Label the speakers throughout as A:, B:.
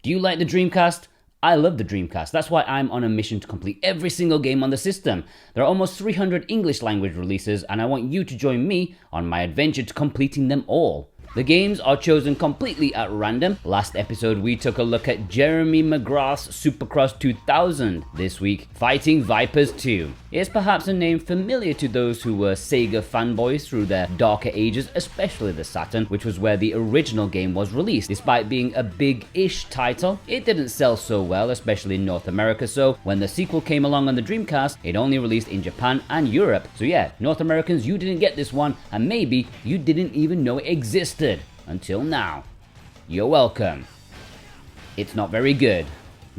A: Do you like the Dreamcast? I love the Dreamcast. That's why I'm on a mission to complete every single game on the system. There are almost 300 English language releases, and I want you to join me on my adventure to completing them all. The games are chosen completely at random. Last episode we took a look at Jeremy McGrath's Supercross 2000. This week, Fighting Vipers 2. It's perhaps a name familiar to those who were Sega fanboys through their darker ages, especially the Saturn, which was where the original game was released. Despite being a big-ish title, it didn't sell so well, especially in North America, so when the sequel came along on the Dreamcast, it only released in Japan and Europe. So yeah, North Americans, you didn't get this one, and maybe you didn't even know it existed. Until now. You're welcome. It's not very good.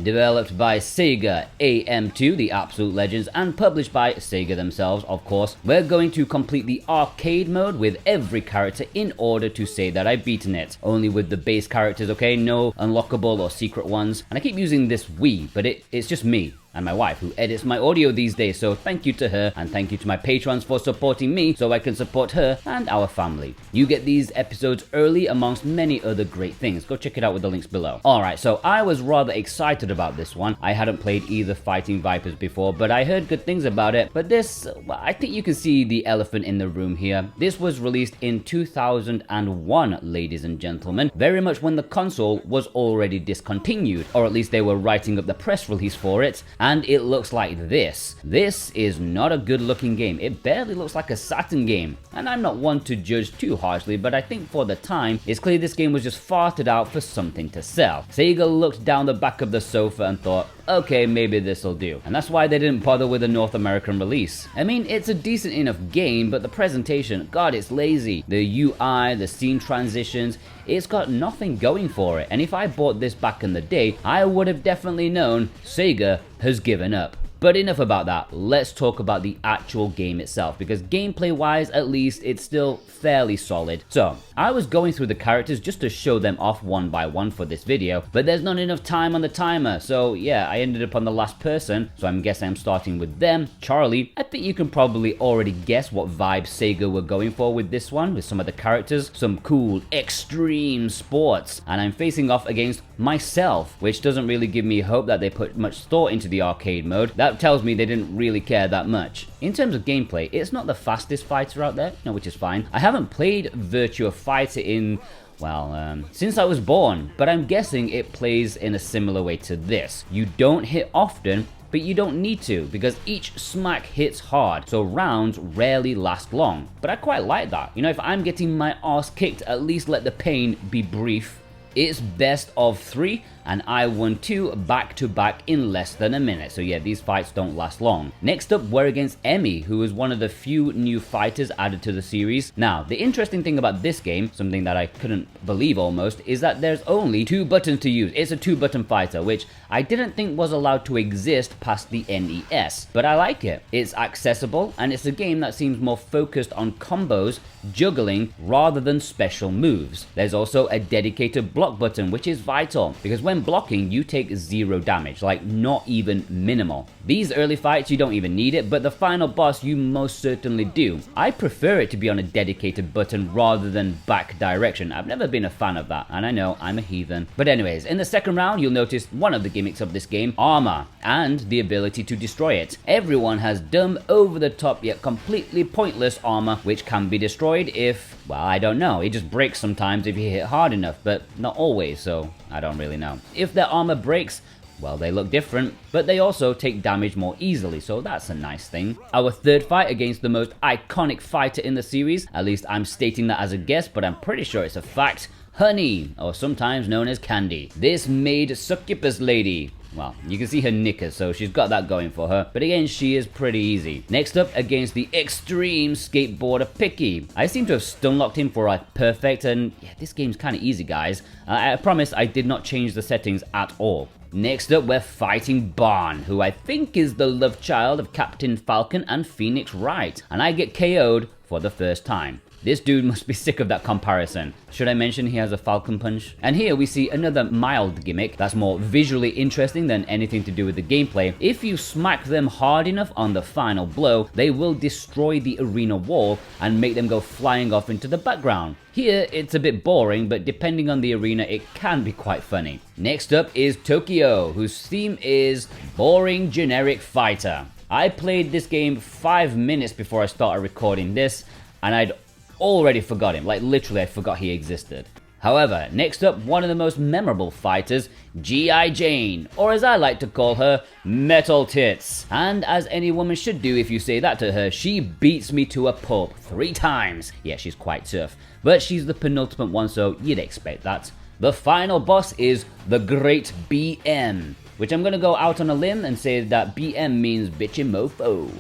A: Developed by Sega AM2, the absolute legends, and published by Sega themselves, of course. We're going to complete the arcade mode with every character in order to say that I've beaten it. Only with the base characters, okay? No unlockable or secret ones. And I keep using this we, but it's just me and my wife who edits my audio these days, so thank you to her and thank you to my patrons for supporting me so I can support her and our family. You get these episodes early amongst many other great things. Go check it out with the links below. Alright, so I was rather excited about this one. I hadn't played either Fighting Vipers before, but I heard good things about it. But this, well, I think you can see the elephant in the room here. This was released in 2001, ladies and gentlemen, very much when the console was already discontinued, or at least they were writing up the press release for it. And it looks like this. This is not a good looking game. It barely looks like a Saturn game. And I'm not one to judge too harshly, but I think for the time, it's clear this game was just farted out for something to sell. Sega looked down the back of the sofa and thought, okay, maybe this'll do. And that's why they didn't bother with a North American release. I mean, it's a decent enough game, but the presentation, God, it's lazy. The UI, the scene transitions, it's got nothing going for it. And if I bought this back in the day, I would have definitely known Sega has given up. But enough about that, let's talk about the actual game itself, because gameplay wise at least it's still fairly solid. So, I was going through the characters just to show them off one by one for this video, but there's not enough time on the timer, so yeah, I ended up on the last person, so I'm guessing I'm starting with them, Charlie. I think you can probably already guess what vibe Sega were going for with this one, with some of the characters, some cool extreme sports, and I'm facing off against myself, which doesn't really give me hope that they put much thought into the arcade mode. That tells me they didn't really care that much. In terms of gameplay, it's not the fastest fighter out there, which is fine. I haven't played Virtua Fighter in, well, since I was born, but I'm guessing it plays in a similar way to this. You don't hit often, but you don't need to, because each smack hits hard, so rounds rarely last long. But I quite like that. If I'm getting my ass kicked, at least let the pain be brief. It's best of 3, and I won 2 back-to-back in less than a minute, so yeah, these fights don't last long. Next up, we're against Emmy, who is one of the few new fighters added to the series. Now, the interesting thing about this game, something that I couldn't believe almost, is that there's only 2 buttons to use. It's a 2-button fighter, which I didn't think was allowed to exist past the NES, but I like it. It's accessible, and it's a game that seems more focused on combos, juggling, rather than special moves. There's also a dedicated block button, which is vital, because when blocking, you take 0 damage, like not even minimal. These early fights, you don't even need it, but the final boss, you most certainly do. I prefer it to be on a dedicated button rather than back direction. I've never been a fan of that, and I know I'm a heathen. But anyways, in the second round, you'll notice one of the gimmicks of this game, armor, and the ability to destroy it. Everyone has dumb, over-the-top, yet completely pointless armor, which can be destroyed if, well, I don't know. It just breaks sometimes if you hit hard enough, but not always, so I don't really know. If their armor breaks, well, they look different, but they also take damage more easily, so that's a nice thing. Our third fight against the most iconic fighter in the series, at least I'm stating that as a guess, but I'm pretty sure it's a fact, Honey, or sometimes known as Candy. This maid succubus lady. Well, you can see her knickers, so she's got that going for her. But again, she is pretty easy. Next up, against the extreme skateboarder Picky. I seem to have stun-locked him for a perfect, and yeah, this game's kind of easy, guys. I promise I did not change the settings at all. Next up, we're fighting Barn, who I think is the love child of Captain Falcon and Phoenix Wright, and I get KO'd for the first time. This dude must be sick of that comparison. Should I mention he has a falcon punch? And here we see another mild gimmick that's more visually interesting than anything to do with the gameplay. If you smack them hard enough on the final blow, they will destroy the arena wall and make them go flying off into the background. Here, it's a bit boring, but depending on the arena, it can be quite funny. Next up is Tokyo, whose theme is boring generic fighter. I played this game 5 minutes before I started recording this, and I'd already forgot him. Like, literally, I forgot he existed. However, next up, one of the most memorable fighters, G.I. Jane, or as I like to call her, Metal Tits. And as any woman should do if you say that to her, she beats me to a pulp 3 times. Yeah, she's quite tough. But she's the penultimate one, so you'd expect that. The final boss is the Great BM, which I'm gonna go out on a limb and say that BM means bitchin' mofo.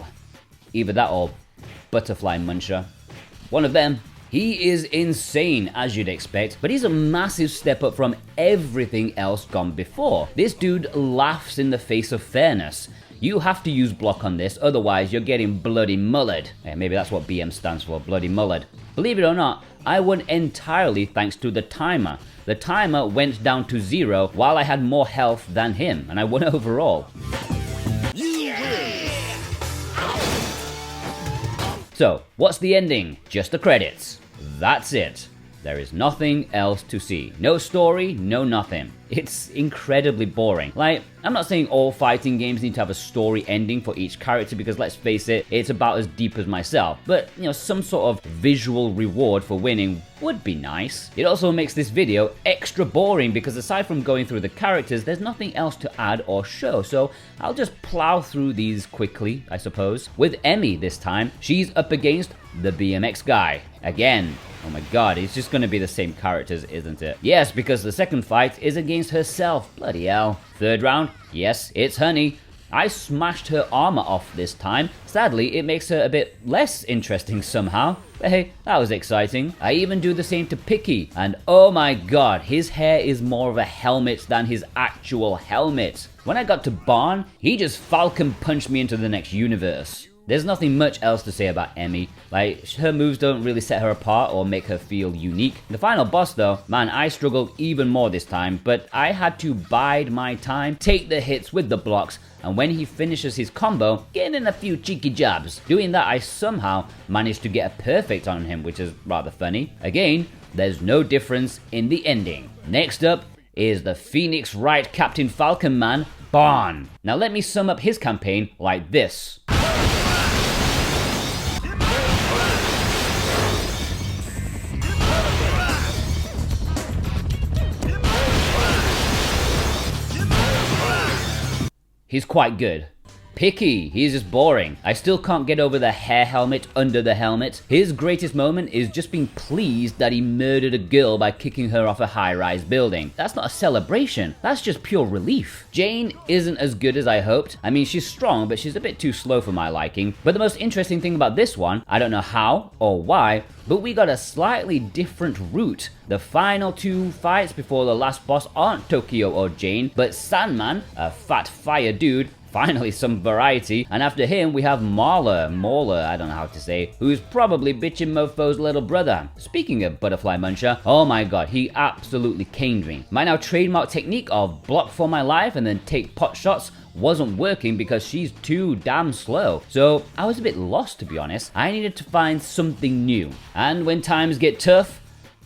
A: Either that or butterfly muncher. One of them. He is insane, as you'd expect, but he's a massive step up from everything else gone before. This dude laughs in the face of fairness. You have to use block on this, otherwise you're getting bloody mullered. Yeah, maybe that's what BM stands for, bloody mullered. Believe it or not, I won entirely thanks to the timer. The timer went down to 0 while I had more health than him, and I won overall. So, what's the ending? Just the credits. That's it. There is nothing else to see. No story, no nothing. It's incredibly boring. Like, I'm not saying all fighting games need to have a story ending for each character because let's face it, it's about as deep as myself. But, you know, some sort of visual reward for winning would be nice. It also makes this video extra boring because aside from going through the characters, there's nothing else to add or show. So I'll just plow through these quickly, I suppose. With Emmy this time, she's up against the BMX guy. Again, oh my god, it's just gonna be the same characters, isn't it? Yes, because the second fight is against herself. Bloody hell. Third round, yes, it's Honey. I smashed her armor off this time. Sadly, it makes her a bit less interesting somehow. But hey, that was exciting. I even do the same to Picky. And oh my god, his hair is more of a helmet than his actual helmet. When I got to Barn, he just falcon punched me into the next universe. There's nothing much else to say about Emmy. Like, her moves don't really set her apart or make her feel unique. The final boss though, man, I struggled even more this time, but I had to bide my time, take the hits with the blocks, and when he finishes his combo, get in a few cheeky jabs. Doing that, I somehow managed to get a perfect on him, which is rather funny. Again, there's no difference in the ending. Next up is the Phoenix Wright Captain Falcon man, Barn. Now let me sum up his campaign like this. He's quite good. Picky, he's just boring. I still can't get over the hair helmet under the helmet. His greatest moment is just being pleased that he murdered a girl by kicking her off a high-rise building. That's not a celebration, that's just pure relief. Jane isn't as good as I hoped. I mean, she's strong, but she's a bit too slow for my liking. But the most interesting thing about this one, I don't know how or why, but we got a slightly different route. The final 2 fights before the last boss aren't Tokyo or Jane, but Sandman, a fat fire dude. Finally some variety, and after him we have Mauler, I don't know how to say, who's probably Bitchin' Mofo's little brother. Speaking of Butterfly Muncher, oh my god, he absolutely caned me. My now trademark technique of block for my life and then take pot shots wasn't working because she's too damn slow. So I was a bit lost, to be honest. I needed to find something new. And when times get tough,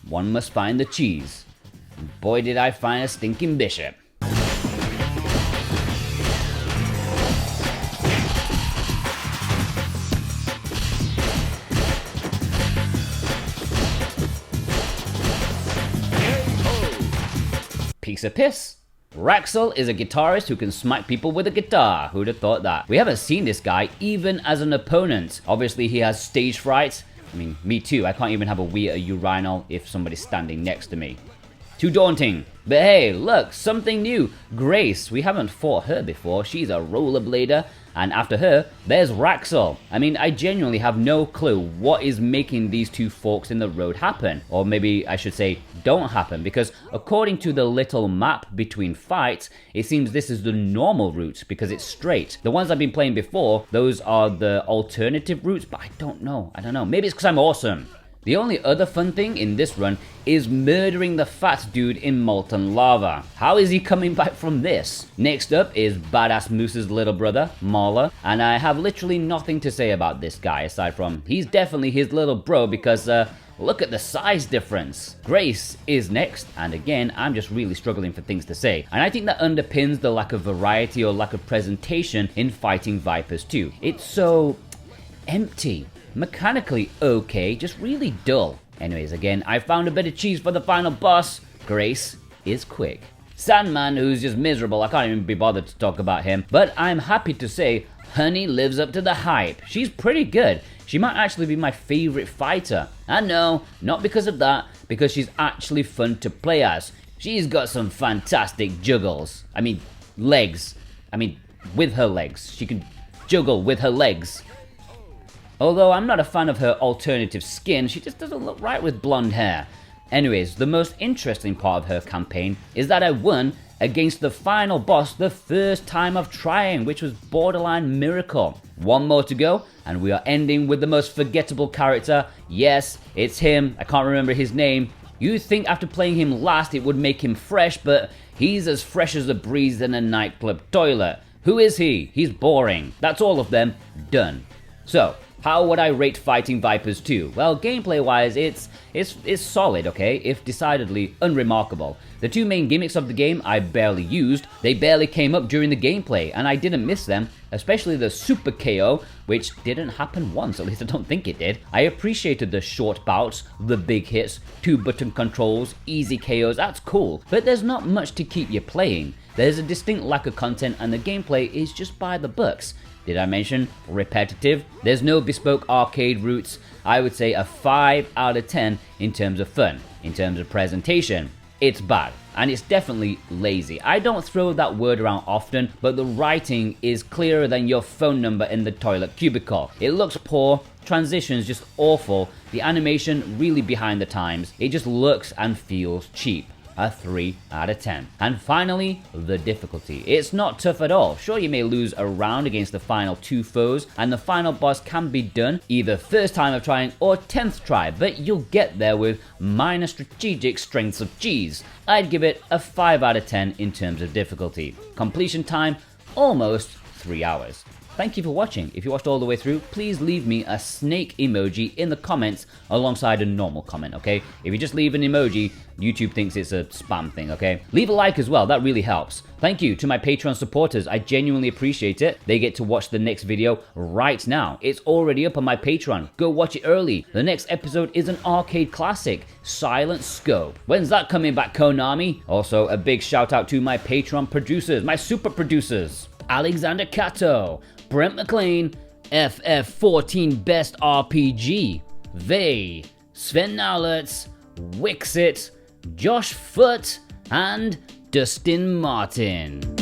A: one must find the cheese. And boy did I find a stinking bishop. Piece of piss. Raxel is a guitarist who can smack people with a guitar. Who'd have thought that? We haven't seen this guy even as an opponent. Obviously he has stage fright. I mean, me too. I can't even have a wee at a urinal if somebody's standing next to me. Too daunting. But hey, look, something new. Grace, we haven't fought her before. She's a rollerblader. And after her, there's Raxel. I mean, I genuinely have no clue what is making these two forks in the road happen. Or maybe I should say don't happen, because according to the little map between fights, it seems this is the normal route because it's straight. The ones I've been playing before, those are the alternative routes, but I don't know. Maybe it's because I'm awesome. The only other fun thing in this run is murdering the fat dude in molten lava. How is he coming back from this? Next up is Badass Moose's little brother, Marla, and I have literally nothing to say about this guy aside from he's definitely his little bro because look at the size difference. Grace is next, and again, I'm just really struggling for things to say. And I think that underpins the lack of variety or lack of presentation in Fighting Vipers 2. It's so empty. Mechanically okay, just really dull. Anyways, again, I found a bit of cheese for the final boss. Grace is quick. Sandman, who's just miserable, I can't even be bothered to talk about him. But I'm happy to say, Honey lives up to the hype. She's pretty good. She might actually be my favorite fighter. And no, not because of that, because she's actually fun to play as. She's got some fantastic juggles. I mean, legs. I mean, with her legs. She can juggle with her legs. Although I'm not a fan of her alternative skin, she just doesn't look right with blonde hair. Anyways, the most interesting part of her campaign is that I won against the final boss the first time of trying, which was borderline miracle. One more to go, and we are ending with the most forgettable character. Yes, it's him. I can't remember his name. You'd think after playing him last it would make him fresh, but he's as fresh as a breeze in a nightclub toilet. Who is he? He's boring. That's all of them. Done. So, how would I rate Fighting Vipers 2? Well, gameplay-wise, it's solid, okay, if decidedly unremarkable. The two main gimmicks of the game I barely used. They barely came up during the gameplay, and I didn't miss them, especially the Super KO, which didn't happen once, at least I don't think it did. I appreciated the short bouts, the big hits, 2-button controls, easy KOs, that's cool, but there's not much to keep you playing. There's a distinct lack of content, and the gameplay is just by the books. Did I mention repetitive? There's no bespoke arcade routes. I would say a 5 out of 10 in terms of fun. In terms of presentation, it's bad, and it's definitely lazy. I don't throw that word around often, but the writing is clearer than your phone number in the toilet cubicle. It looks poor, transitions just awful, the animation really behind the times. It just looks and feels cheap. A 3 out of 10. And finally, the difficulty. It's not tough at all. Sure, you may lose a round against the final 2 foes, and the final boss can be done either first time of trying or 10th try, but you'll get there with minor strategic strengths of cheese. I'd give it a 5 out of 10 in terms of difficulty. Completion time, almost 3 hours. Thank you for watching. If you watched all the way through, please leave me a snake emoji in the comments alongside a normal comment, okay? If you just leave an emoji, YouTube thinks it's a spam thing, okay? Leave a like as well, that really helps. Thank you to my Patreon supporters, I genuinely appreciate it. They get to watch the next video right now. It's already up on my Patreon. Go watch it early. The next episode is an arcade classic, Silent Scope. When's that coming back, Konami? Also, a big shout out to my Patreon producers, my super producers. Alexander Cato, Brent McLean, FF14 Best RPG, Vey, Sven Nowlertz, Wixit, Josh Foote, and Dustin Martin.